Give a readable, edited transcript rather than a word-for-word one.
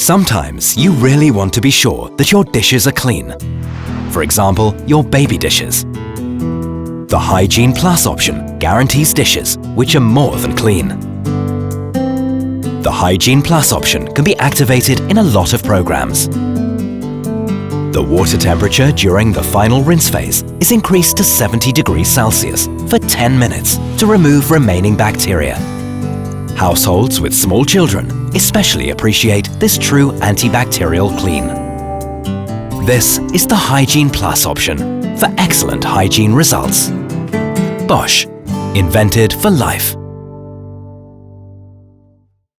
Sometimes you really want to be sure that your dishes are clean. For example, your baby dishes. The HygienePlus option guarantees dishes which are more than clean. The HygienePlus option can be activated in a lot of programs. The water temperature during the final rinse phase is increased to 70 degrees Celsius for 10 minutes to remove remaining bacteria. Households with small children especially appreciate this true antibacterial clean. This is the HygienePlus option for excellent hygiene results. Bosch, invented for life.